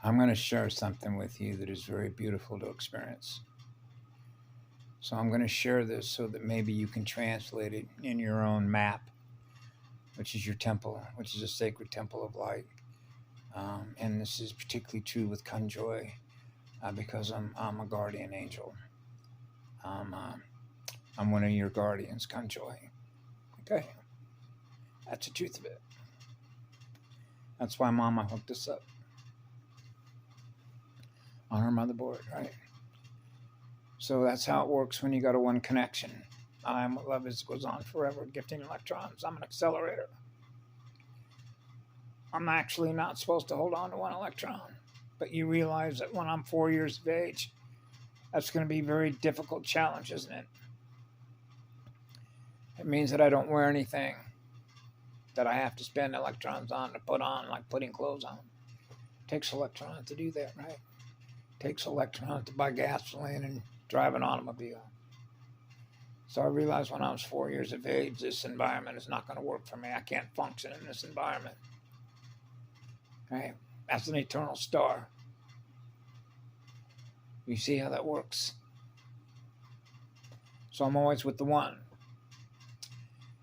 I'm going to share something with you that is very beautiful to experience. So I'm going to share this so that maybe you can translate it in your own map, which is your temple, which is a sacred temple of light. And this is particularly true with Kunjoy because I'm a guardian angel. Um, uh, I'm one of your guardians, Kunjoy. Okay, that's the truth of it. That's why Mama hooked us up on her motherboard, right? So that's how it works when you got a one connection. I am what love is, goes on forever, gifting electrons. I'm an accelerator. I'm actually not supposed to hold on to one electron. But you realize that when I'm 4 years of age, that's going to be a very difficult challenge, isn't it? It means that I don't wear anything that I have to spend electrons on to put on, like putting clothes on. It takes electrons to do that, right? It takes electrons to buy gasoline and drive an automobile. So I realized when I was 4 years of age, this environment is not going to work for me. I can't function in this environment. Right? That's an eternal star. You see how that works? So I'm always with the one.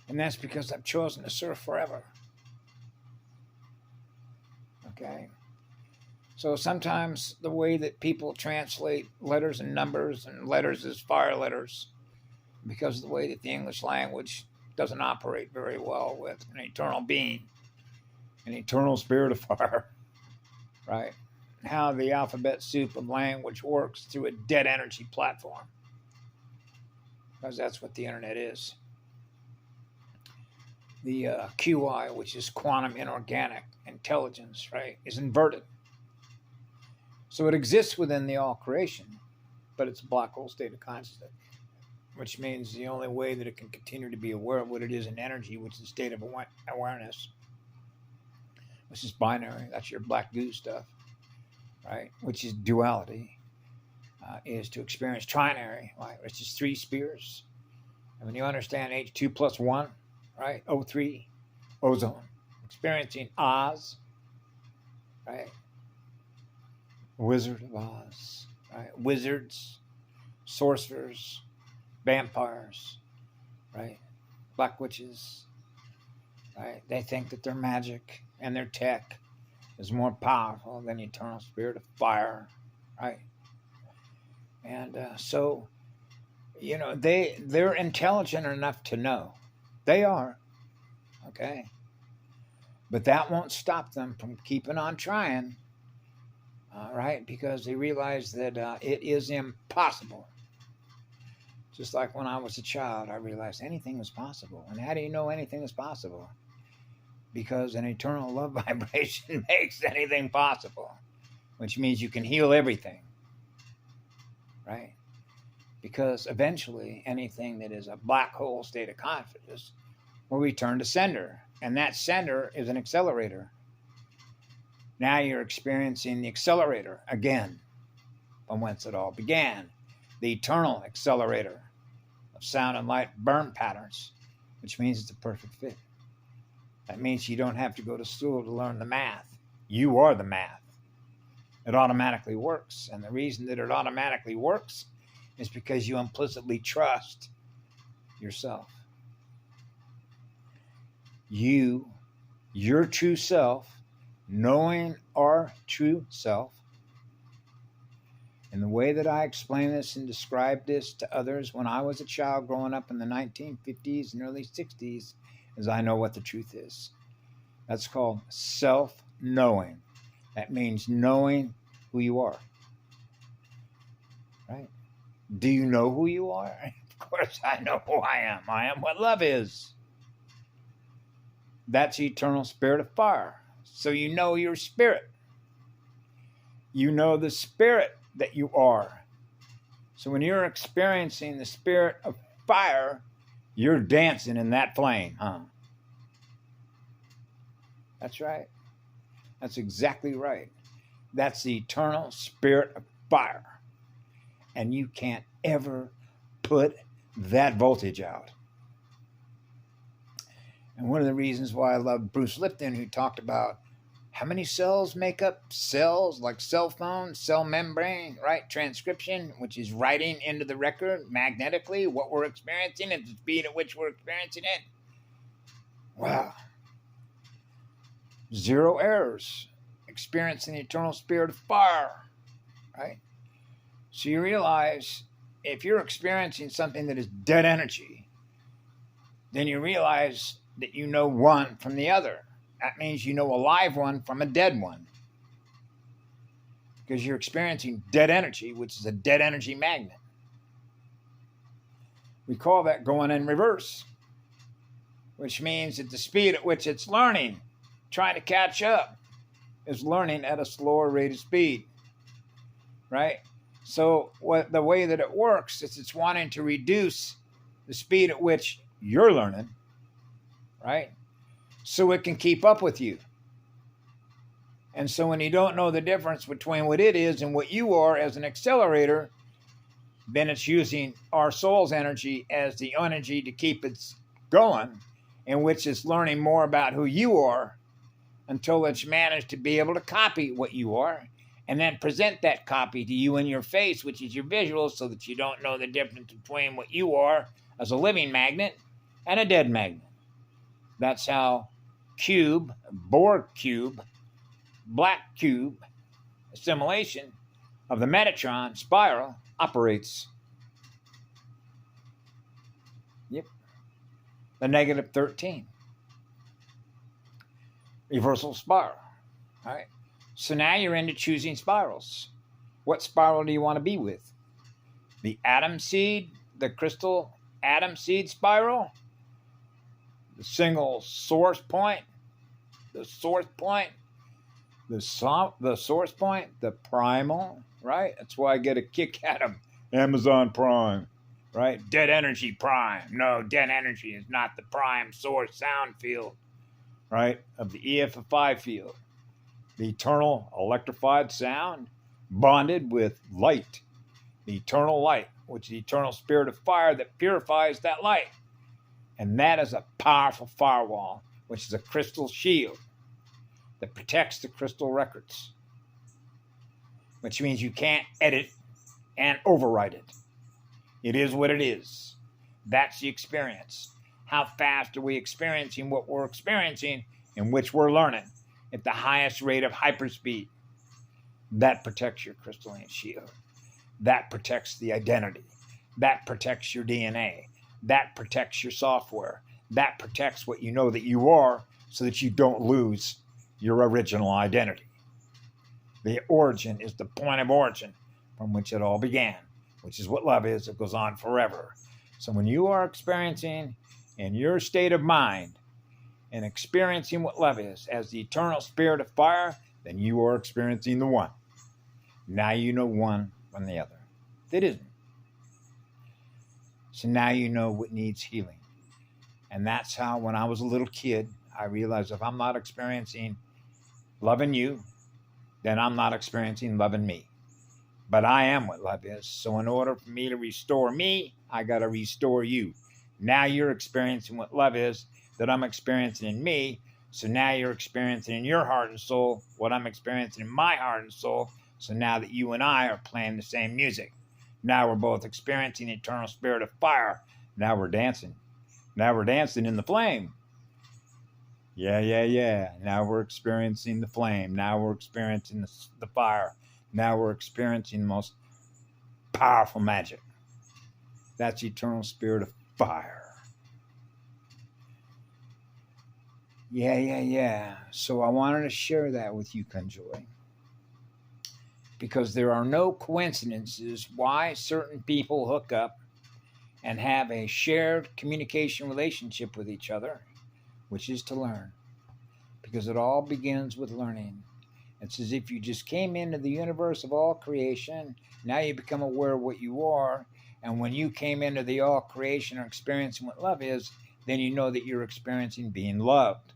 And that's because I've chosen to serve forever. Okay? So sometimes the way that people translate letters and numbers, and letters as fire letters, because of the way that the English language doesn't operate very well with an eternal being, an eternal spirit of fire, right? How the alphabet soup of language works through a dead energy platform, because that's what the internet is. The QI, which is quantum inorganic intelligence, right, is inverted. So it exists within the all creation, but it's a black hole state of consciousness, which means the only way that it can continue to be aware of what it is in energy, which is a state of awareness, which is binary, that's your black goo stuff, right, which is duality, is to experience trinary, right, which is three spheres. And when you understand H2 plus 1, right, O3, ozone, experiencing Oz, right, Wizard of Oz, right, wizards, sorcerers, vampires, right, black witches, right, they think that their magic and their tech is more powerful than the eternal spirit of fire, right? And so, you know, they're intelligent enough to know. They are, okay? But that won't stop them from keeping on trying, right? Because they realize that it is impossible. Just like when I was a child, I realized anything was possible. And how do you know anything is possible? Because an eternal love vibration makes anything possible, which means you can heal everything, right? Because eventually anything that is a black hole state of consciousness will return to sender, and that sender is an accelerator. Now you're experiencing the accelerator again, from whence it all began, the eternal accelerator of sound and light burn patterns, which means it's a perfect fit. That means you don't have to go to school to learn the math. You are the math. It automatically works. And the reason that it automatically works is because you implicitly trust yourself. You, your true self, knowing our true self. And the way that I explain this and describe this to others when I was a child growing up in the 1950s and early 60s is I know what the truth is. That's called self-knowing. That means knowing who you are. Right? Do you know who you are? Of course I know who I am. I am what love is. That's the eternal spirit of fire. So you know your spirit. You know the spirit that you are. So when you're experiencing the spirit of fire, you're dancing in that flame, huh? That's right. That's exactly right. That's the eternal spirit of fire. And you can't ever put that voltage out. And one of the reasons why I love Bruce Lipton, who talked about How many cells make up cells? Like cell phone, cell membrane, right? Transcription, which is writing into the record magnetically what we're experiencing at the speed at which we're experiencing it. Wow. 0 errors. Experiencing the eternal spirit of fire, right? So you realize if you're experiencing something that is dead energy, then you realize that you know one from the other. That means you know a live one from a dead one. Because you're experiencing dead energy, which is a dead energy magnet. We call that going in reverse, which means that the speed at which it's learning, trying to catch up, is learning at a slower rate of speed, right? So the way that it works is it's wanting to reduce the speed at which you're learning, right? So it can keep up with you. And so when you don't know the difference between what it is and what you are as an accelerator, then it's using our soul's energy as the energy to keep it going, in which it's learning more about who you are until it's managed to be able to copy what you are and then present that copy to you in your face, which is your visual, so that you don't know the difference between what you are as a living magnet and a dead magnet. That's how cube, Borg cube, black cube assimilation of the Metatron spiral operates. Yep. The negative 13. Reversal spiral. All right. So now you're into choosing spirals. What spiral do you want to be with? The atom seed, the crystal atom seed spiral, the single source point, the source point, the source point, the primal, right? That's why I get a kick out of Amazon Prime, right? Dead energy prime. No, dead energy is not the prime source sound field, right, of the EFI field. The eternal electrified sound bonded with light, the eternal light, which is the eternal spirit of fire that purifies that light. And that is a powerful firewall, which is a crystal shield that protects the crystal records, which means you can't edit and overwrite it. It is what it is. That's the experience. How fast are we experiencing what we're experiencing, in which we're learning at the highest rate of hyperspeed? That protects your crystalline shield. That protects the identity. That protects your DNA. That protects your software. That protects what you know that you are, so that you don't lose your original identity. The origin is the point of origin from which it all began, which is what love is. It goes on forever. So when you are experiencing in your state of mind and experiencing what love is as the eternal spirit of fire, then you are experiencing the one. Now you know one from the other. It isn't. So now you know what needs healing. And that's how, when I was a little kid, I realized if I'm not experiencing love in you, then I'm not experiencing love in me. But I am what love is. So in order for me to restore me, I got to restore you. Now you're experiencing what love is that I'm experiencing in me. So now you're experiencing in your heart and soul what I'm experiencing in my heart and soul. So now that you and I are playing the same music, now we're both experiencing the eternal spirit of fire. Now we're dancing. Now we're dancing in the flame. Yeah. Now we're experiencing the flame. Now we're experiencing the fire. Now we're experiencing the most powerful magic. That's the eternal spirit of fire. Yeah. So I wanted to share that with you, Conjoy. Because there are no coincidences why certain people hook up and have a shared communication relationship with each other, which is to learn. Because it all begins with learning. It's as if you just came into the universe of all creation. Now you become aware of what you are. And when you came into the all creation or experiencing what love is, then you know that you're experiencing being loved.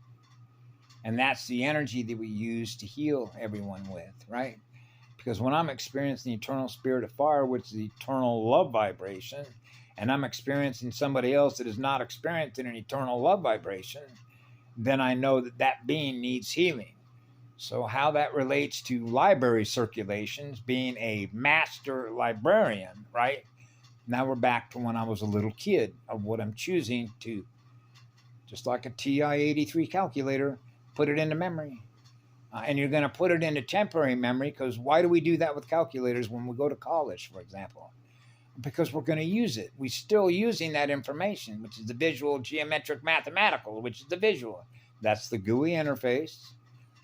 And that's the energy that we use to heal everyone with, right? Because when I'm experiencing the eternal spirit of fire, which is the eternal love vibration, and I'm experiencing somebody else that is not experiencing an eternal love vibration, then I know that that being needs healing. So how that relates to library circulations, being a master librarian, right? Now we're back to when I was a little kid of what I'm choosing to, just like a TI-83 calculator, put it into memory. And you're going to put it into temporary memory, because why do we do that with calculators when we go to college, for example? Because we're going to use it. We're still using that information, which is the visual, geometric, mathematical, which is the visual. That's the GUI interface,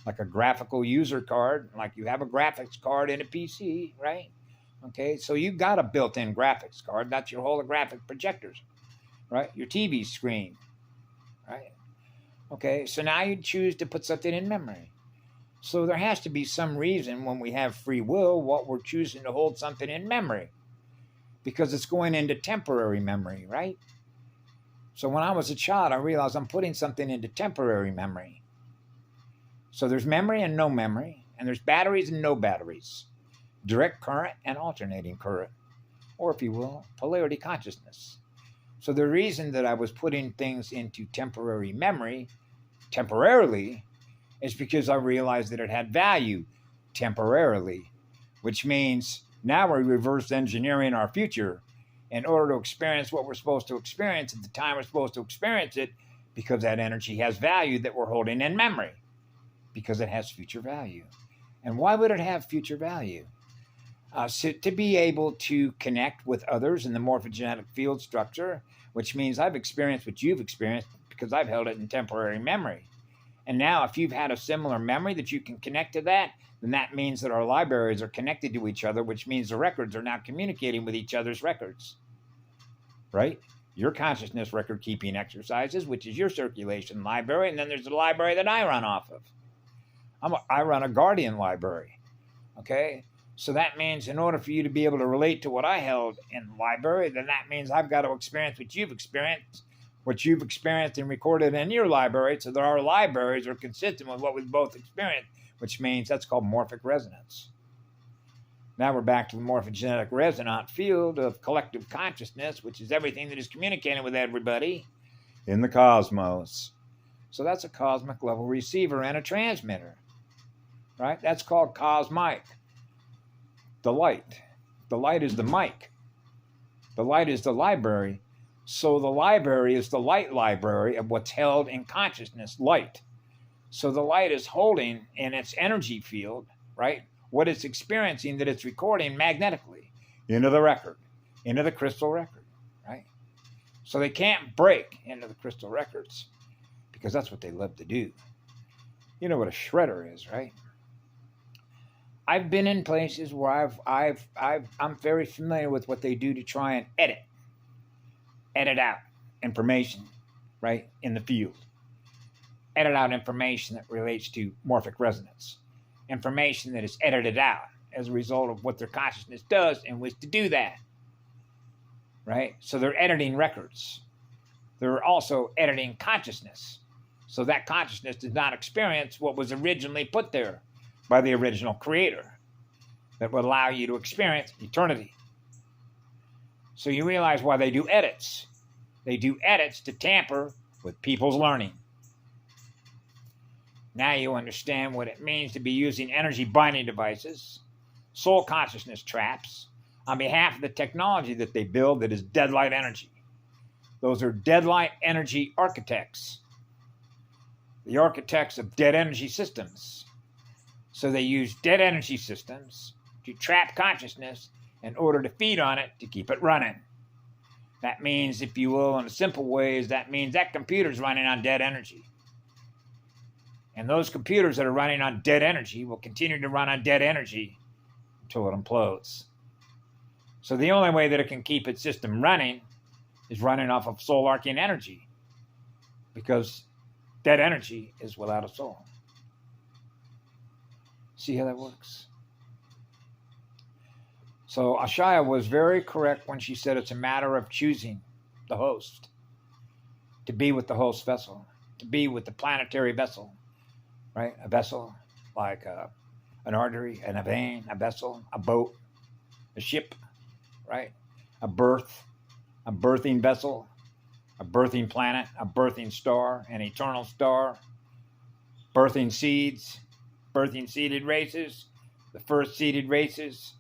like a graphical user card, like you have a graphics card in a PC, right? Okay, so you've got a built-in graphics card. That's your holographic projectors, right? Your TV screen, right? Okay, so now you choose to put something in memory. So there has to be some reason when we have free will what we're choosing to hold something in memory, because it's going into temporary memory, right? So when I was a child, I realized I'm putting something into temporary memory. So there's memory and no memory, and there's batteries and no batteries, direct current and alternating current, or if you will, polarity consciousness. So the reason that I was putting things into temporary memory temporarily is because I realized that it had value temporarily, which means now we're reverse engineering our future in order to experience what we're supposed to experience at the time we're supposed to experience it, because that energy has value that we're holding in memory, because it has future value. And why would it have future value? So to be able to connect with others in the morphogenetic field structure, which means I've experienced what you've experienced because I've held it in temporary memory. And now if you've had a similar memory that you can connect to that, then that means that our libraries are connected to each other, which means the records are now communicating with each other's records, right? Your consciousness record keeping exercises, which is your circulation library, and then there's the library that I run off of. I run a Guardian library, okay? So that means in order for you to be able to relate to what I held in the library, then that means I've got to experience what you've experienced and recorded in your library, so that our libraries are consistent with what we've both experienced, which means that's called morphic resonance. Now we're back to the morphogenetic resonant field of collective consciousness, which is everything that is communicating with everybody in the cosmos. So that's a cosmic level receiver and a transmitter, right? That's called cosmic. The light. The light is the mic. The light is the library. So the library is the light library of what's held in consciousness, light. So the light is holding in its energy field, right, what it's experiencing that it's recording magnetically into the record, into the crystal record, right? So they can't break into the crystal records because that's what they love to do. You know what a shredder is, right? I've been in places where I'm very familiar with what they do to try and edit out information, right, in the field. Edit out information that relates to morphic resonance. Information that is edited out as a result of what their consciousness does and was to do that, right? So they're editing records. They're also editing consciousness. So that consciousness does not experience what was originally put there by the original creator that would allow you to experience eternity. So you realize why they do edits. They do edits to tamper with people's learning. Now you understand what it means to be using energy binding devices, soul consciousness traps, on behalf of the technology that they build that is deadlight energy. Those are deadlight energy architects, the architects of dead energy systems. So they use dead energy systems to trap consciousness in order to feed on it to keep it running. That means, if you will, in a simple way, that means that computer's running on dead energy. And those computers that are running on dead energy will continue to run on dead energy until it implodes. So the only way that it can keep its system running is running off of soul arcing energy, because dead energy is without a soul. See how that works? So Ashaya was very correct when she said it's a matter of choosing the host, to be with the host vessel, to be with the planetary vessel, right? A vessel like an artery and a vein, a vessel, a boat, a ship, right? A birthing vessel, a birthing planet, a birthing star, an eternal star, birthing seeds, birthing seeded races, the first seeded races,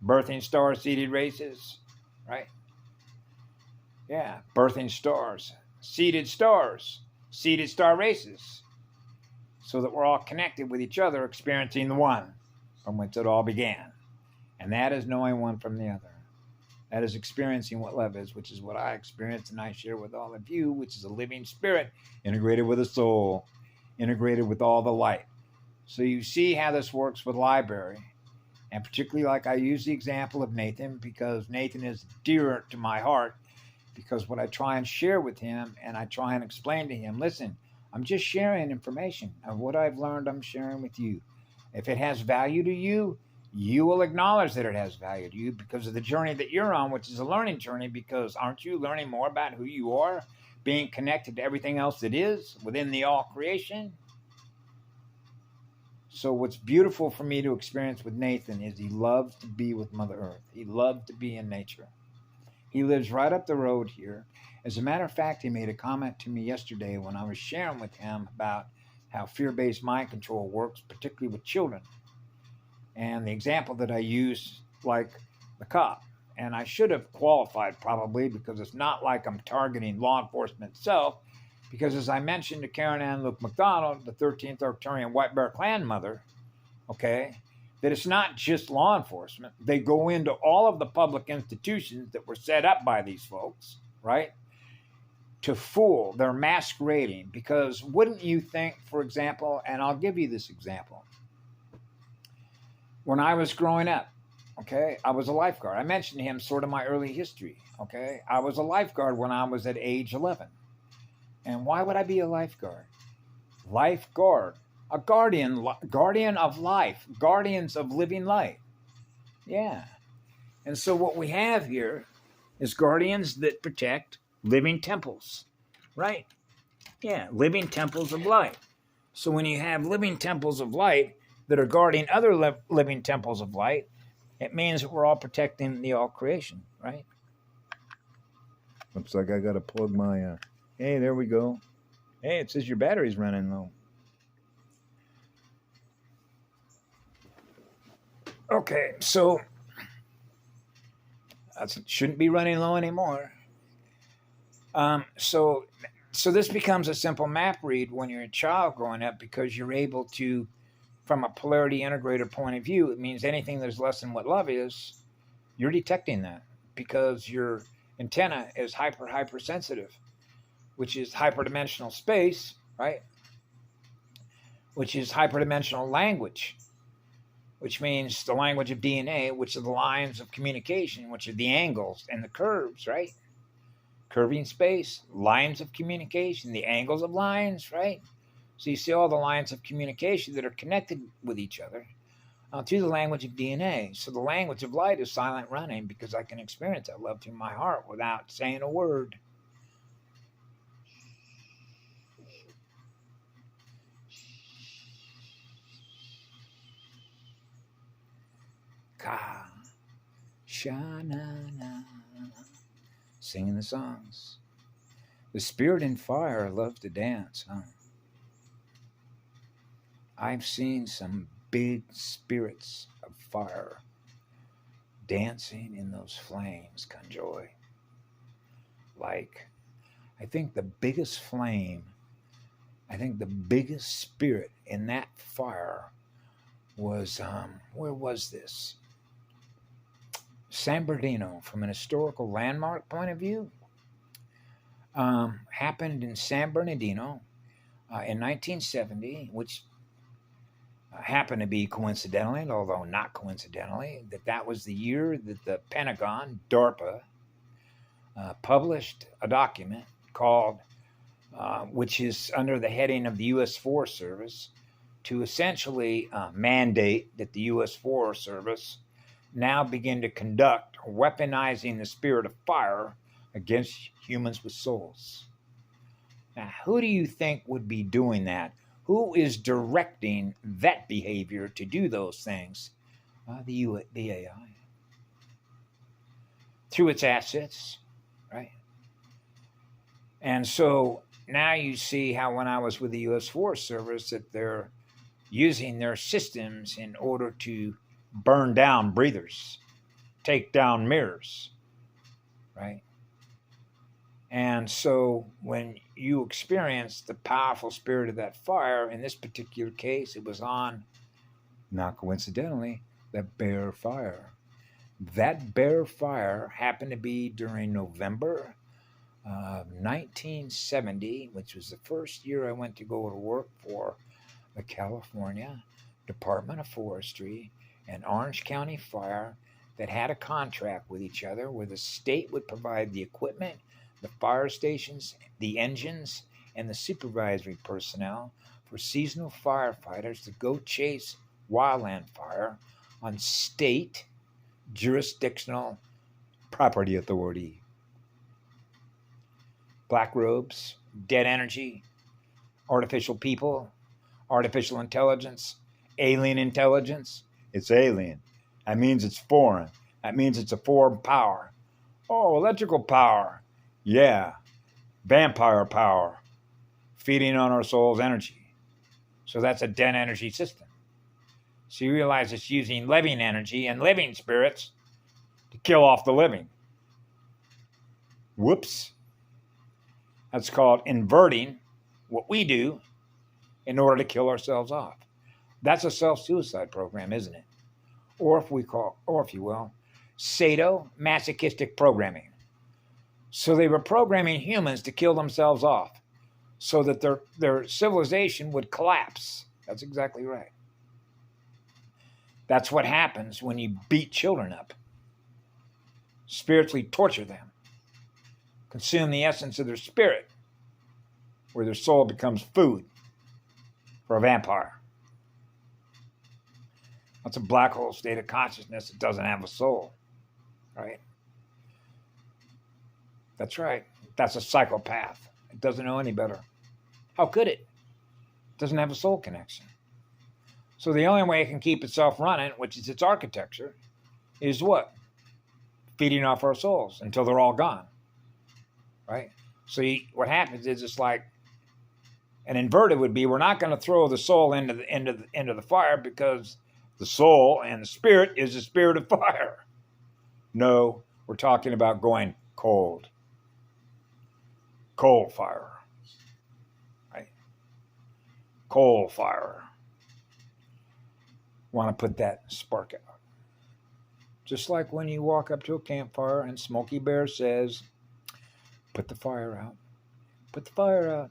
birthing star seeded races, right? Yeah, birthing stars, seeded star races, so that we're all connected with each other, experiencing the one from which it all began. And that is knowing one from the other. That is experiencing what love is, which is what I experience and I share with all of you, which is a living spirit integrated with a soul, integrated with all the light. So you see how this works with library. And particularly, like, I use the example of Nathan because Nathan is dear to my heart, because what I try and share with him and I try and explain to him, listen, I'm just sharing information of what I've learned. I'm sharing with you. If it has value to you, you will acknowledge that it has value to you because of the journey that you're on, which is a learning journey, because aren't you learning more about who you are, being connected to everything else that is within the all creation? So what's beautiful for me to experience with Nathan is he loves to be with Mother Earth. He loves to be in nature. He lives right up the road here. As a matter of fact, he made a comment to me yesterday when I was sharing with him about how fear-based mind control works, particularly with children. And the example that I use, like the cop, and I should have qualified probably, because it's not like I'm targeting law enforcement itself, because as I mentioned to Karen Ann Luke McDonald, the 13th Arcturian White Bear Clan mother, okay, that it's not just law enforcement. They go into all of the public institutions that were set up by these folks, right, to fool. They're masquerading. Because wouldn't you think, for example, and I'll give you this example. When I was growing up, okay, I was a lifeguard. I mentioned to him sort of my early history, okay. I was a lifeguard when I was at age 11. And why would I be a lifeguard? Lifeguard, a guardian of life, guardians of living light. Yeah. And so what we have here is guardians that protect living temples, right? Yeah, living temples of light. So when you have living temples of light that are guarding other living temples of light, it means that we're all protecting the all creation, right? Looks like I got to plug my... Hey, there we go. Hey, it says your battery's running low. Okay, so that shouldn't be running low anymore. So this becomes a simple map read when you're a child growing up, because you're able to, from a polarity integrator point of view, it means anything that's less than what love is, you're detecting that because your antenna is hypersensitive, which is hyperdimensional space, right? Which is hyperdimensional language, which means the language of DNA, which are the lines of communication, which are the angles and the curves, right? Curving space, lines of communication, the angles of lines, right? So you see all the lines of communication that are connected with each other through the language of DNA. So the language of light is silent running, because I can experience that love through my heart without saying a word. Ka, sha-na-na, singing the songs. The spirit and fire love to dance, huh? I've seen some big spirits of fire dancing in those flames, Conjoy. Like, I think the biggest spirit in that fire was, where was this? San Bernardino, from an historical landmark point of view, happened in San Bernardino in 1970, which happened to be coincidentally, although not coincidentally, that was the year that the Pentagon, DARPA, published a document called, which is under the heading of the U.S. Forest Service, to essentially mandate that the U.S. Forest Service now begin to conduct weaponizing the spirit of fire against humans with souls. Now, who do you think would be doing that? Who is directing that behavior to do those things? The AI. Through its assets, right? And so now you see how when I was with the U.S. Forest Service that they're using their systems in order to burn down breathers, take down mirrors, right? And so when you experience the powerful spirit of that fire, in this particular case, it was on, not coincidentally, the Bear Fire. That Bear Fire happened to be during November 1970, which was the first year I went to go to work for the California Department of Forestry and Orange County Fire, that had a contract with each other where the state would provide the equipment, the fire stations, the engines, and the supervisory personnel for seasonal firefighters to go chase wildland fire on state jurisdictional property authority. Black robes, dead energy, artificial people, artificial intelligence, alien intelligence. It's alien. That means it's foreign. That means it's a foreign power. Oh, electrical power. Yeah. Vampire power. Feeding on our soul's energy. So that's a dead energy system. So you realize it's using living energy and living spirits to kill off the living. Whoops. That's called inverting what we do in order to kill ourselves off. That's a self-suicide program, isn't it? Or if you will, sadomasochistic programming. So they were programming humans to kill themselves off so that their civilization would collapse. That's exactly right. That's what happens when you beat children up, spiritually torture them, consume the essence of their spirit, where their soul becomes food for a vampire. That's a black hole state of consciousness that doesn't have a soul, right? That's right. That's a psychopath. It doesn't know any better. How could it? It doesn't have a soul connection. So the only way it can keep itself running, which is its architecture, is what? Feeding off our souls until they're all gone, right? So what happens is it's like an inverted would be, we're not going to throw the soul into the fire because the soul and the spirit is the spirit of fire. No, we're talking about going cold. Coal fire. Right? Coal fire. Want to put that spark out. Just like when you walk up to a campfire and Smokey Bear says, put the fire out. Put the fire out.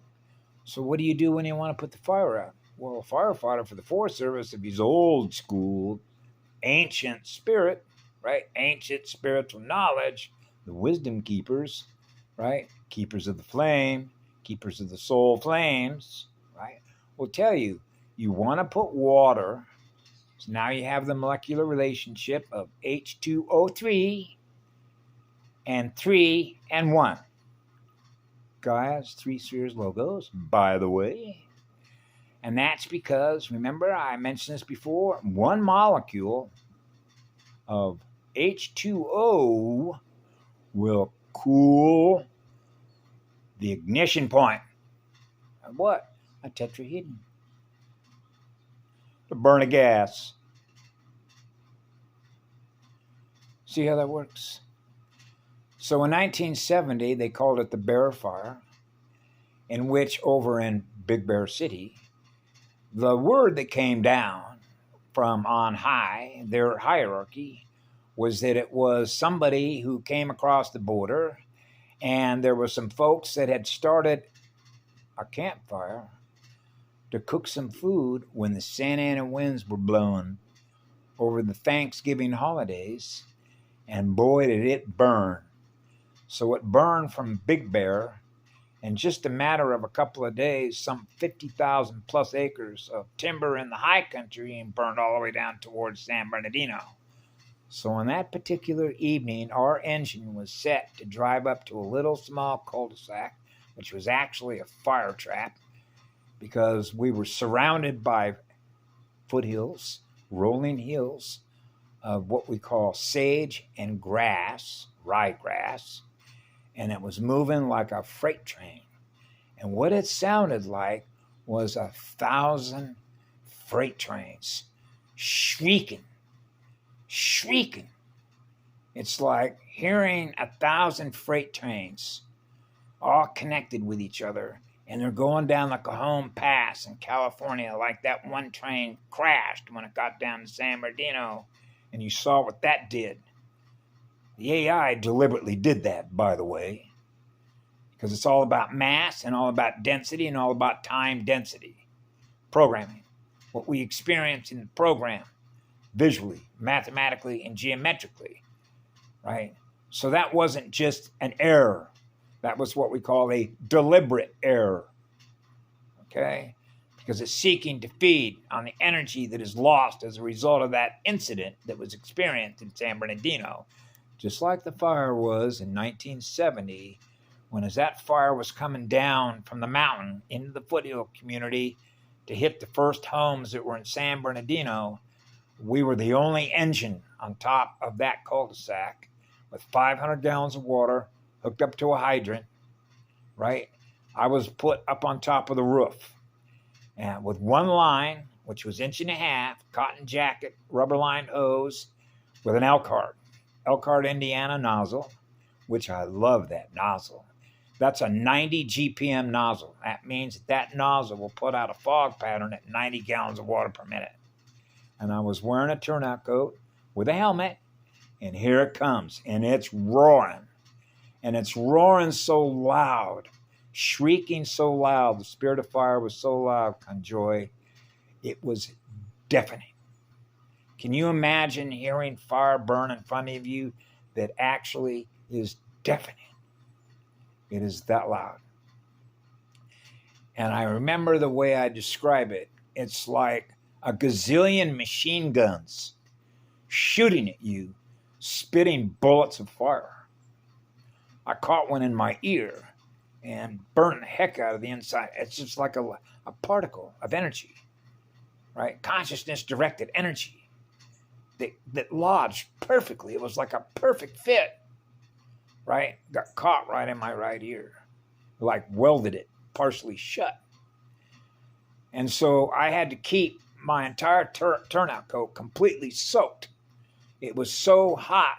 So what do you do when you want to put the fire out? Well, a firefighter for the Forest Service, if he's old school, ancient spirit, right? Ancient spiritual knowledge, the wisdom keepers, right? Keepers of the flame, keepers of the soul flames, right? Will tell you, you want to put water. So now you have the molecular relationship of H2O3 and 3 and 1. Gaia's 3 spheres logos, by the way. And that's because, remember, I mentioned this before, one molecule of H2O will cool the ignition point of what? A tetrahedron. To burn a gas. See how that works? So in 1970, they called it the Bear Fire, in which over in Big Bear City, the word that came down from on high, their hierarchy, was that it was somebody who came across the border, and there were some folks that had started a campfire to cook some food when the Santa Ana winds were blowing over the Thanksgiving holidays, and boy, did it burn. So it burned from Big Bear in just a matter of a couple of days, some 50,000 plus acres of timber in the high country, and burned all the way down towards San Bernardino. So on that particular evening, our engine was set to drive up to a little small cul-de-sac, which was actually a fire trap, because we were surrounded by foothills, rolling hills of what we call sage and grass, ryegrass, and it was moving like a freight train. And what it sounded like was 1,000 freight trains shrieking. It's like hearing 1,000 freight trains all connected with each other, and they're going down the Cajon Pass in California, like that one train crashed when it got down to San Bernardino, and you saw what that did. The AI deliberately did that, by the way, because it's all about mass and all about density and all about time density programming. What we experience in the program, visually, mathematically, and geometrically, right? So that wasn't just an error. That was what we call a deliberate error, okay? Because it's seeking to feed on the energy that is lost as a result of that incident that was experienced in San Bernardino, just like the fire was in 1970, when as that fire was coming down from the mountain into the foothill community to hit the first homes that were in San Bernardino, we were the only engine on top of that cul-de-sac with 500 gallons of water hooked up to a hydrant, right? I was put up on top of the roof and with one line, which was 1.5 inches, cotton jacket, rubber lined hose with an Elkhart, Indiana nozzle, which I love that nozzle. That's a 90 GPM nozzle. That means that nozzle will put out a fog pattern at 90 gallons of water per minute. And I was wearing a turnout coat with a helmet, and here it comes, and it's roaring. And it's roaring so loud, shrieking so loud. The spirit of fire was so loud, Conjoy. It was deafening. Can you imagine hearing fire burn in front of you that actually is deafening? It is that loud. And I remember the way I describe it. It's like a gazillion machine guns shooting at you, spitting bullets of fire. I caught one in my ear and burned the heck out of the inside. It's just like a particle of energy, right? Consciousness-directed energy that lodged perfectly. It was like a perfect fit, right? Got caught right in my right ear, like welded it partially shut. And so I had to keep my entire turnout coat completely soaked. It was so hot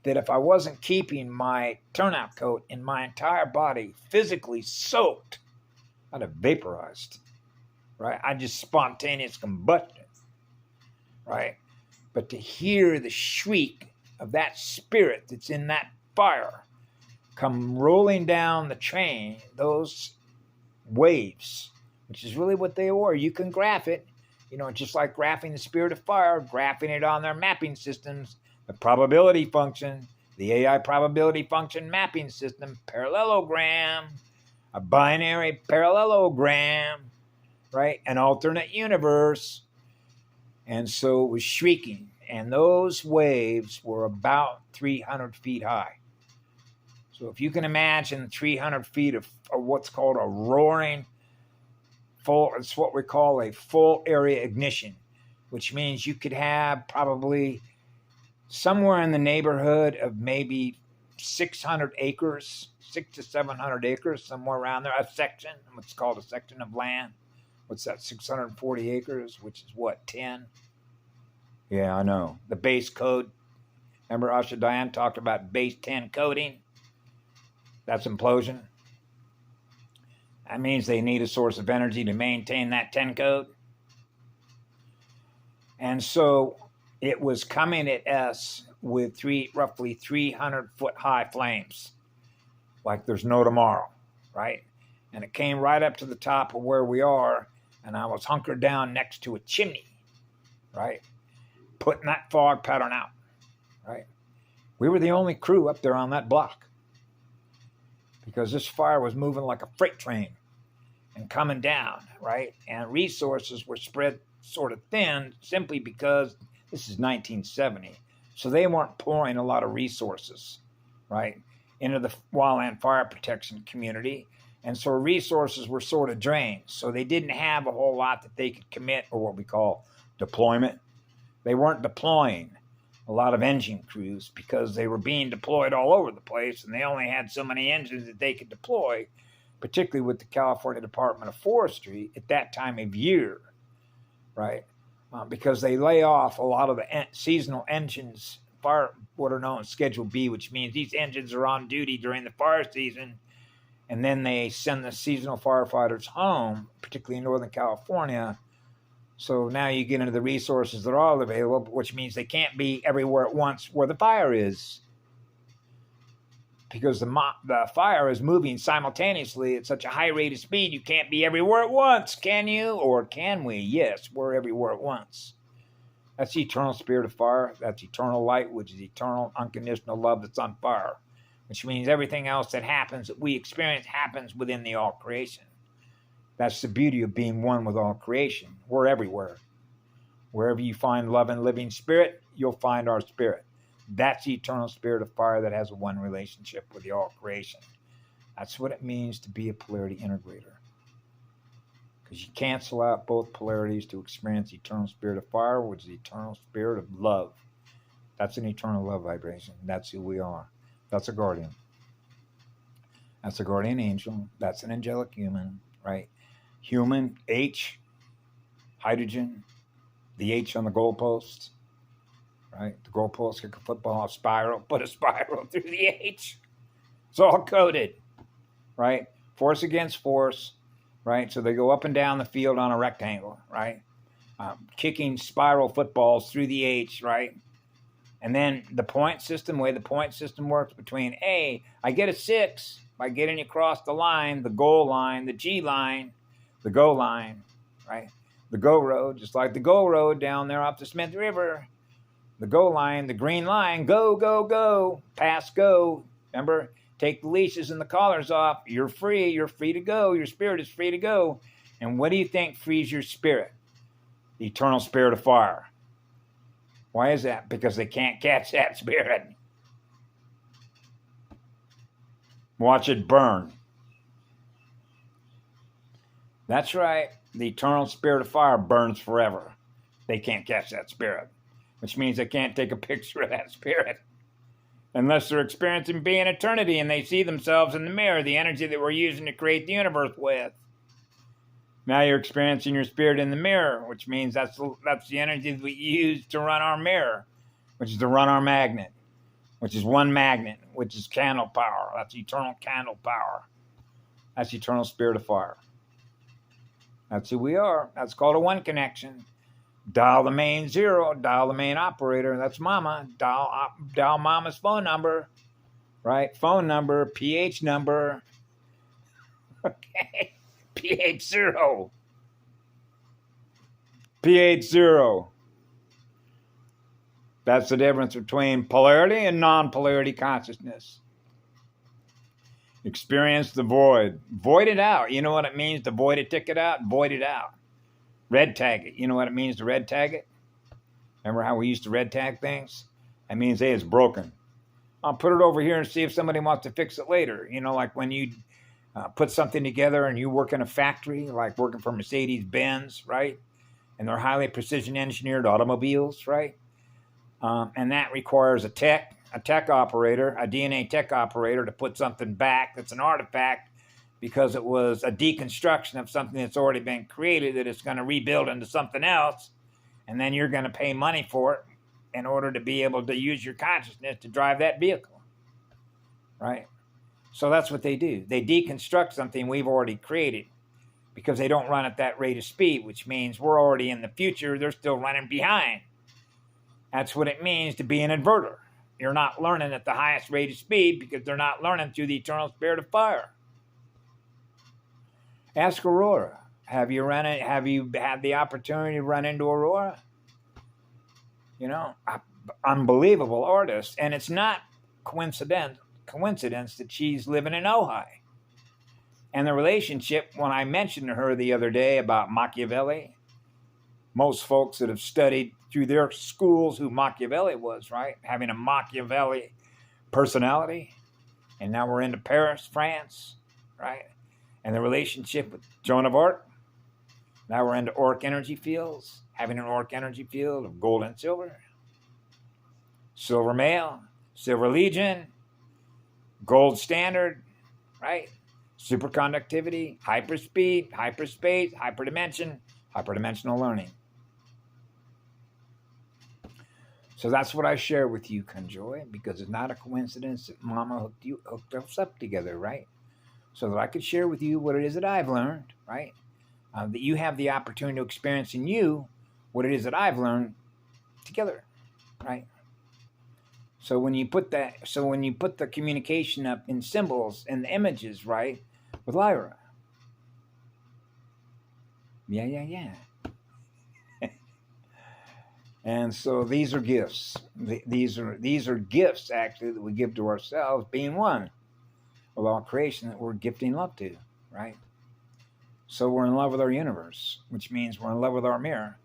that if I wasn't keeping my turnout coat in my entire body physically soaked, I'd have vaporized, right? I just spontaneous combustion, right? But to hear the shriek of that spirit that's in that fire come rolling down the train, those waves, which is really what they were. You can graph it, just like graphing the spirit of fire, graphing it on their mapping systems. The probability function, the AI probability function mapping system, parallelogram, a binary parallelogram, right? An alternate universe. And so it was shrieking. And those waves were about 300 feet high. So if you can imagine 300 feet of what's called a roaring it's what we call a full area ignition, which means you could have probably somewhere in the neighborhood of maybe 600 acres, 600 to 700 acres, somewhere around there, a section, what's called a section of land. What's that, 640 acres, which is what, 10? Yeah, I know. The base code. Remember Asha Diane talked about base 10 coding? That's implosion. That means they need a source of energy to maintain that 10 code. And so it was coming at us with roughly 300-foot high flames, like there's no tomorrow, right? And it came right up to the top of where we are, and I was hunkered down next to a chimney, right? Putting that fog pattern out, right? We were the only crew up there on that block because this fire was moving like a freight train and coming down, right? And resources were spread sort of thin simply because this is 1970. So they weren't pouring a lot of resources, right, into the wildland fire protection community. And so resources were sort of drained. So they didn't have a whole lot that they could commit, or what we call deployment. They weren't deploying a lot of engine crews because they were being deployed all over the place, and they only had so many engines that they could deploy, particularly with the California Department of Forestry at that time of year. right? Because they lay off a lot of the seasonal engines, fire, what are known as Schedule B, which means these engines are on duty during the fire season, and then they send the seasonal firefighters home, particularly in Northern California. So now you get into the resources that are all available, which means they can't be everywhere at once where the fire is, because the fire is moving simultaneously at such a high rate of speed. You can't be everywhere at once, can you? Or can we? Yes, we're everywhere at once. That's the eternal spirit of fire. That's eternal light, which is eternal unconditional love that's on fire, which means everything else that happens, that we experience, happens within the all creation. That's the beauty of being one with all creation. We're everywhere. Wherever you find love and living spirit, you'll find our spirit. That's the eternal spirit of fire that has a one relationship with the all creation. That's what it means to be a polarity integrator. Because you cancel out both polarities to experience the eternal spirit of fire, which is the eternal spirit of love. That's an eternal love vibration. That's who we are. That's a guardian. That's a guardian angel. That's an angelic human, right? Human, H, hydrogen, the H on the goalpost, right? The goalpost, kick a football, a spiral, put a spiral through the H. It's all coded, right? Force against force, right? So they go up and down the field on a rectangle, right? Kicking spiral footballs through the H, right? And then the point system, the way the point system works between A, I get a 6 by getting across the line, the goal line, the G line, the go line, right? The go road, just like the go road down there off the Smith River. The go line, the green line, go, go, go, pass, go. Remember, take the leashes and the collars off. You're free to go. Your spirit is free to go. And what do you think frees your spirit? The eternal spirit of fire. Why is that? Because they can't catch that spirit. Watch it burn. That's right. The eternal spirit of fire burns forever. They can't catch that spirit, which means they can't take a picture of that spirit unless they're experiencing being eternity and they see themselves in the mirror, the energy that we're using to create the universe with. Now you're experiencing your spirit in the mirror, which means that's the energy that we use to run our mirror, which is to run our magnet, which is one magnet, which is candle power. That's eternal candle power. That's eternal spirit of fire. That's who we are. That's called a one connection. Dial the main 0, dial the main operator. That's Mama. Dial Mama's phone number, right? Phone number, PH number. Okay. PH0. PH0. That's the difference between polarity and non-polarity consciousness. Experience the void. Void it out. You know what it means to void a ticket out? Void it out. Red tag it. You know what it means to red tag it? Remember how we used to red tag things? That means, hey, it's broken. I'll put it over here and see if somebody wants to fix it later. You know, like when you put something together and you work in a factory, like working for Mercedes-Benz, right? And they're highly precision engineered automobiles, right? And that requires a tech operator, a DNA tech operator to put something back that's an artifact because it was a deconstruction of something that's already been created that it's going to rebuild into something else. And then you're going to pay money for it in order to be able to use your consciousness to drive that vehicle, right? So that's what they do. They deconstruct something we've already created because they don't run at that rate of speed, which means we're already in the future. They're still running behind. That's what it means to be an inverter. You're not learning at the highest rate of speed because they're not learning through the eternal spirit of fire. Ask Aurora. Have you had the opportunity to run into Aurora? You know, unbelievable artist. And it's not coincidence that she's living in Ojai. And the relationship, when I mentioned to her the other day about Machiavelli, most folks that have studied through their schools who Machiavelli was, right? Having a Machiavelli personality. And now we're into Paris, France, right? And the relationship with Joan of Arc. Now we're into auric energy fields. Having an auric energy field of gold and silver. Silver male, silver legion, gold standard, right? Superconductivity, hyperspeed, hyperspace, hyperdimension, hyperdimensional learning. So that's what I share with you, Conjoy, because it's not a coincidence that Mama hooked us up together, right? So that I could share with you what it is that I've learned, right? That you have the opportunity to experience in you what it is that I've learned together, right? So when you put the communication up in symbols and images, right, with Lyra, yeah. And so these are gifts. These are gifts actually that we give to ourselves, being one with all creation that we're gifting love to, right? So we're in love with our universe, which means we're in love with our mirror,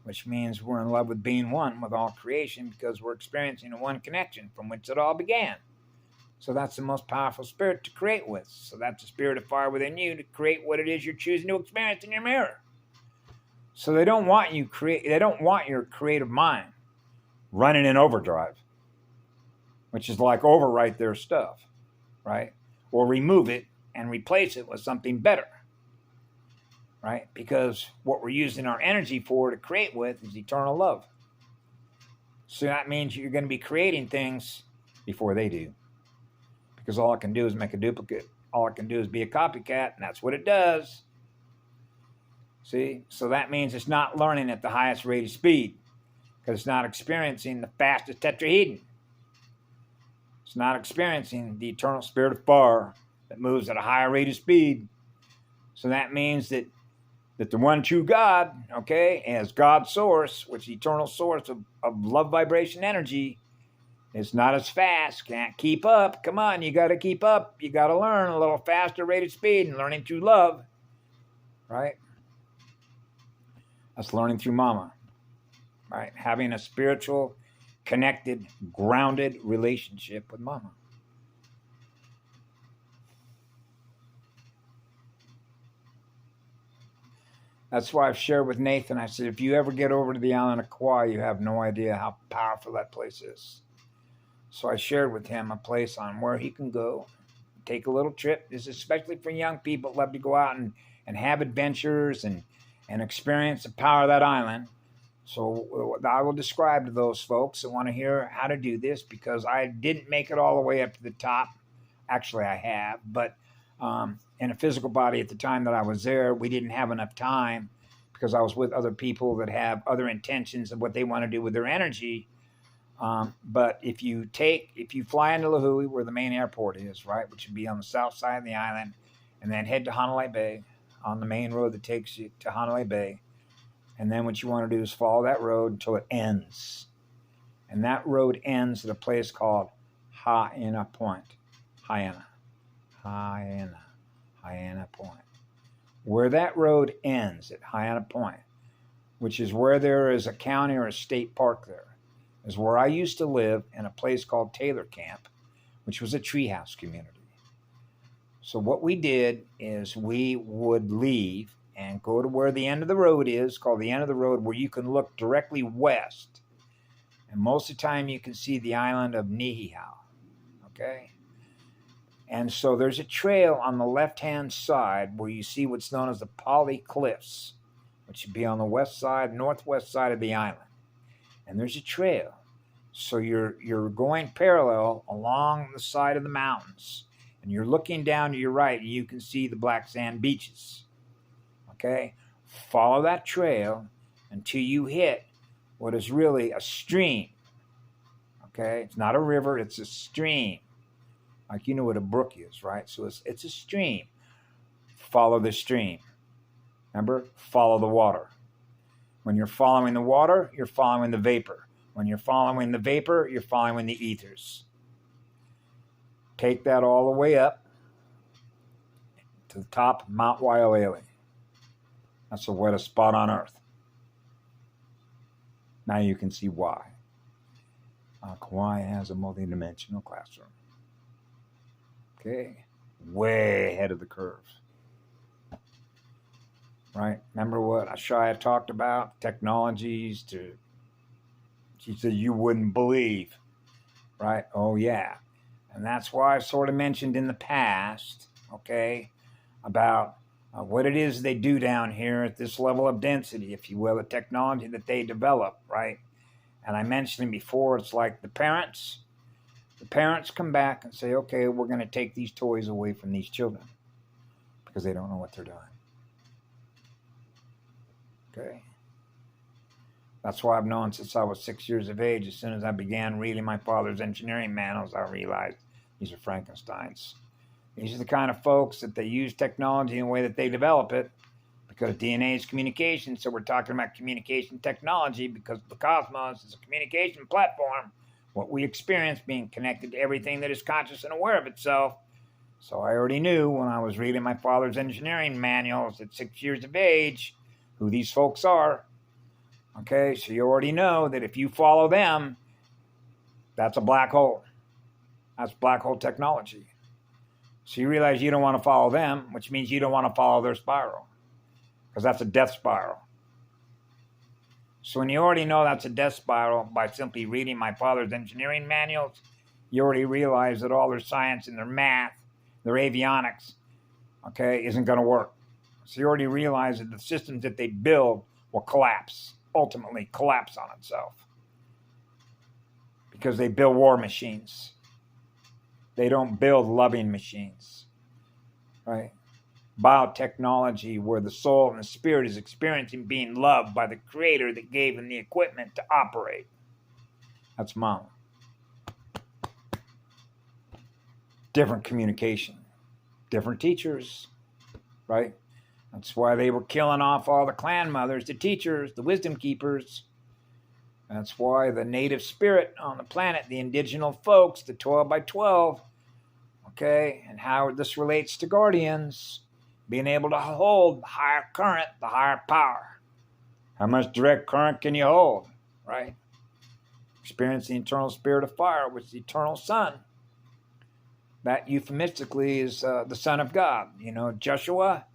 which means we're in love with being one with all creation because we're experiencing a one connection from which it all began. So that's the most powerful spirit to create with. So that's the spirit of fire within you to create what it is you're choosing to experience in your mirror. So they don't want your creative mind running in overdrive, which is like overwrite their stuff, right? Or remove it and replace it with something better, right? Because what we're using our energy for to create with is eternal love. So that means you're going to be creating things before they do. Because all it can do is make a duplicate. All it can do is be a copycat, and that's what it does. See? So that means it's not learning at the highest rate of speed because it's not experiencing the fastest tetrahedron. It's not experiencing the eternal spirit of fire that moves at a higher rate of speed. So that means that the one true God, okay, as God's source, which is the eternal source of love vibration energy, is not as fast, can't keep up. Come on, you got to keep up. You got to learn a little faster rate of speed and learning through love, right? That's learning through Mama, right? Having a spiritual, connected, grounded relationship with Mama. That's why I've shared with Nathan. I said, if you ever get over to the island of Kauai, you have no idea how powerful that place is. So I shared with him a place on where he can go, take a little trip. This is especially for young people that love to go out and have adventures and experience the power of that island. So I will describe to those folks that want to hear how to do this, because I didn't make it all the way up to the top. Actually, I have, but in a physical body at the time that I was there, we didn't have enough time because I was with other people that have other intentions of what they want to do with their energy. But if you fly into Lihue, where the main airport is, right, which would be on the south side of the island, and then head to Hanalei Bay on the main road that takes you to Hanalei Bay. And then what you want to do is follow that road until it ends. And that road ends at a place called Haena Point. Haena Point. Where that road ends at Haena Point, which is where there is a county or a state park there, is where I used to live in a place called Taylor Camp, which was a treehouse community. So what we did is we would leave and go to where the end of the road is, called the end of the road, where you can look directly west. And most of the time you can see the island of Niihau, okay? And so there's a trail on the left-hand side where you see what's known as the Pali Cliffs, which would be on the west side, northwest side of the island. And there's a trail. So you're going parallel along the side of the mountains, and you're looking down to your right, and you can see the black sand beaches. Okay? Follow that trail until you hit what is really a stream. Okay? It's not a river, it's a stream. Like you know what a brook is, right? So it's a stream. Follow the stream. Remember? Follow the water. When you're following the water, you're following the vapor. When you're following the vapor, you're following the ethers. Take that all the way up to the top of Mount Waialele. That's the wettest spot on Earth. Now you can see why. Kauai has a multidimensional classroom. Okay? Way ahead of the curve. Right? Remember what Ashaya talked about? Technologies to... She said you wouldn't believe. Right? Oh, yeah. And that's why I've sort of mentioned in the past, okay, about what it is they do down here at this level of density, if you will, the technology that they develop, right? And I mentioned before, it's like the parents come back and say, okay, we're going to take these toys away from these children because they don't know what they're doing. Okay. That's why I've known since I was 6 years of age. As soon as I began reading my father's engineering manuals, I realized these are Frankensteins. These are the kind of folks that they use technology in the way that they develop it, because DNA is communication. So we're talking about communication technology because the cosmos is a communication platform. What we experience being connected to everything that is conscious and aware of itself. So I already knew when I was reading my father's engineering manuals at 6 years of age who these folks are. Okay, so you already know that if you follow them, that's a black hole. That's black hole technology. So you realize you don't want to follow them, which means you don't want to follow their spiral, because that's a death spiral. So when you already know that's a death spiral by simply reading my father's engineering manuals, you already realize that all their science and their math, their avionics, okay, isn't going to work. So you already realize that the systems that they build will collapse, ultimately collapse on itself, because they build war machines. They don't build loving machines, right? Biotechnology, where the soul and the spirit is experiencing being loved by the creator that gave them the equipment to operate. That's mama. Different communication, different teachers, right? That's why they were killing off all the clan mothers, the teachers, the wisdom keepers. That's why the native spirit on the planet, the indigenous folks, the 12 by 12, okay, and how this relates to guardians, being able to hold the higher current, the higher power. How much direct current can you hold, right? Experience the eternal spirit of fire, which is the eternal sun. That euphemistically is the Son of God. You know, Joshua,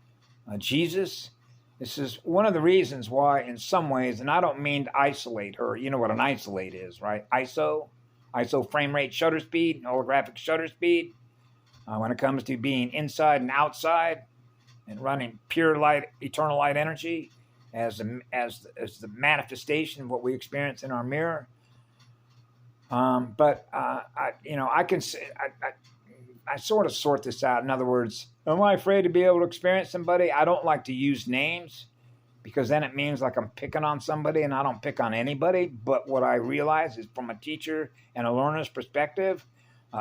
Jesus. This is one of the reasons why, in some ways, and I don't mean to isolate her. You know what an isolate is, right? ISO frame rate shutter speed, holographic shutter speed. When it comes to being inside and outside and running pure light, eternal light energy as the manifestation of what we experience in our mirror. I sort of sort this out. In other words, am I afraid to be able to experience somebody? I don't like to use names, because then it means like I'm picking on somebody, and I don't pick on anybody. But what I realize is, from a teacher and a learner's perspective,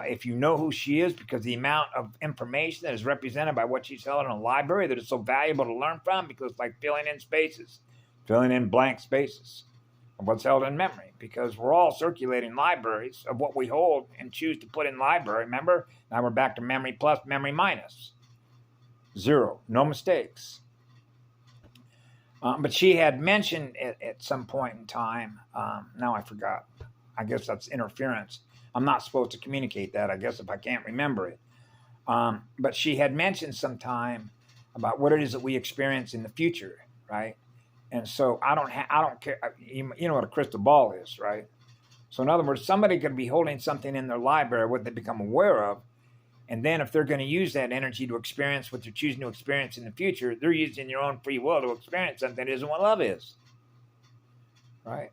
if you know who she is, because the amount of information that is represented by what she's held in a library that is so valuable to learn from, because it's like filling in blank spaces of what's held in memory, because we're all circulating libraries of what we hold and choose to put in library. Remember, now we're back to memory plus, memory minus. Zero, no mistakes. But she had mentioned at some point in time, now I forgot, I guess that's interference. I'm not supposed to communicate that, I guess, if I can't remember it. But she had mentioned sometime about what it is that we experience in the future, right? And so I don't care. You know what a crystal ball is, right? So in other words, somebody could be holding something in their library, what they become aware of. And then if they're going to use that energy to experience what they're choosing to experience in the future, they're using their own free will to experience something that isn't what love is, right?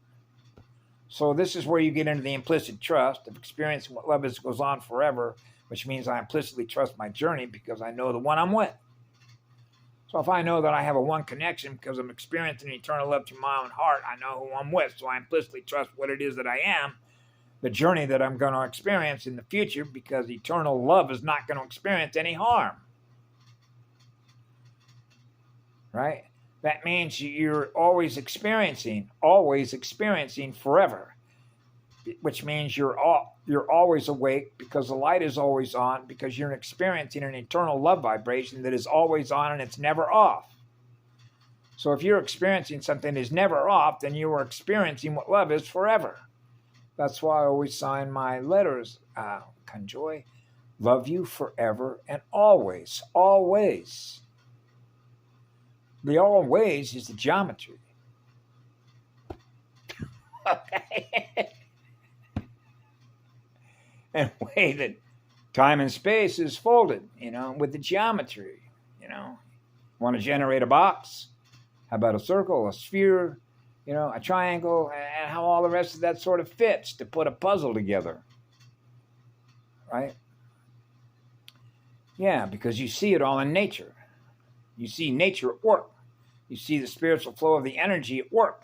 So this is where you get into the implicit trust of experiencing what love is goes on forever, which means I implicitly trust my journey because I know the one I'm with. So if I know that I have a one connection because I'm experiencing eternal love through my own heart, I know who I'm with. So I implicitly trust what it is that I am, the journey that I'm going to experience in the future, because eternal love is not going to experience any harm. Right? That means you're always experiencing forever, which means you're always awake because the light is always on, because you're experiencing an eternal love vibration that is always on and it's never off. So if you're experiencing something that is never off, then you are experiencing what love is forever. That's why I always sign my letters, Conjoy, love you forever and always, always. The always is the geometry. Okay. And the way that time and space is folded, with the geometry, Want to generate a box? How about a circle, a sphere? you know, a triangle, and how all the rest of that sort of fits to put a puzzle together, right? Yeah, because you see it all in nature. You see nature at work. You see the spiritual flow of the energy at work,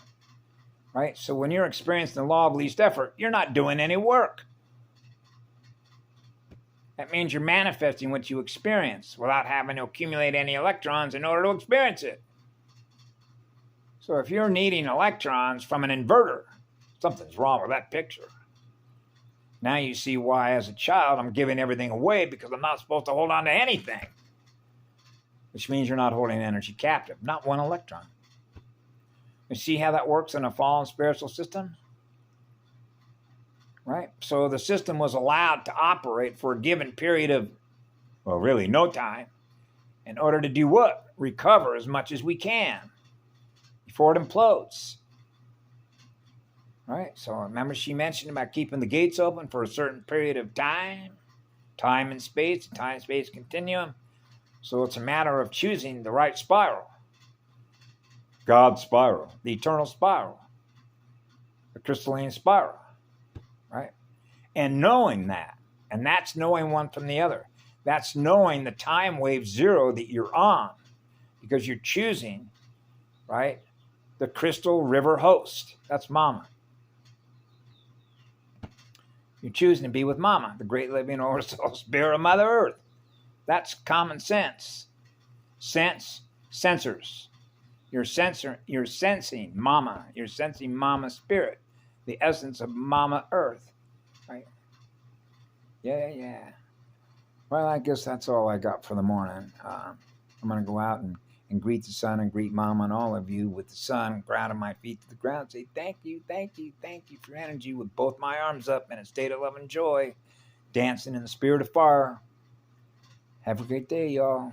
right? So when you're experiencing the law of least effort, you're not doing any work. That means you're manifesting what you experience without having to accumulate any electrons in order to experience it. So if you're needing electrons from an inverter, something's wrong with that picture. Now you see why, as a child, I'm giving everything away because I'm not supposed to hold on to anything. Which means you're not holding energy captive, not one electron. You see how that works in a fallen spiritual system? Right? So the system was allowed to operate for a given period of, well, really no time, in order to do what? Recover as much as we can before it implodes. Right? So remember she mentioned about keeping the gates open for a certain period of time and space, time-space continuum. So it's a matter of choosing the right spiral. God's spiral, the eternal spiral, the crystalline spiral, right? And knowing that, and that's knowing one from the other. That's knowing the time wave zero that you're on, because you're choosing, right, the crystal river host. That's Mama. You're choosing to be with Mama, the great living oversoul spirit of Mother Earth. That's common sense. Sensors. You're sensing Mama. You're sensing Mama Spirit, the essence of Mama Earth, right? Yeah. Well, I guess that's all I got for the morning. I'm going to go out and greet the sun and greet Mama and all of you with the sun, grounding my feet to the ground. Say thank you for your energy with both my arms up in a state of love and joy, dancing in the spirit of fire. Have a great day, y'all.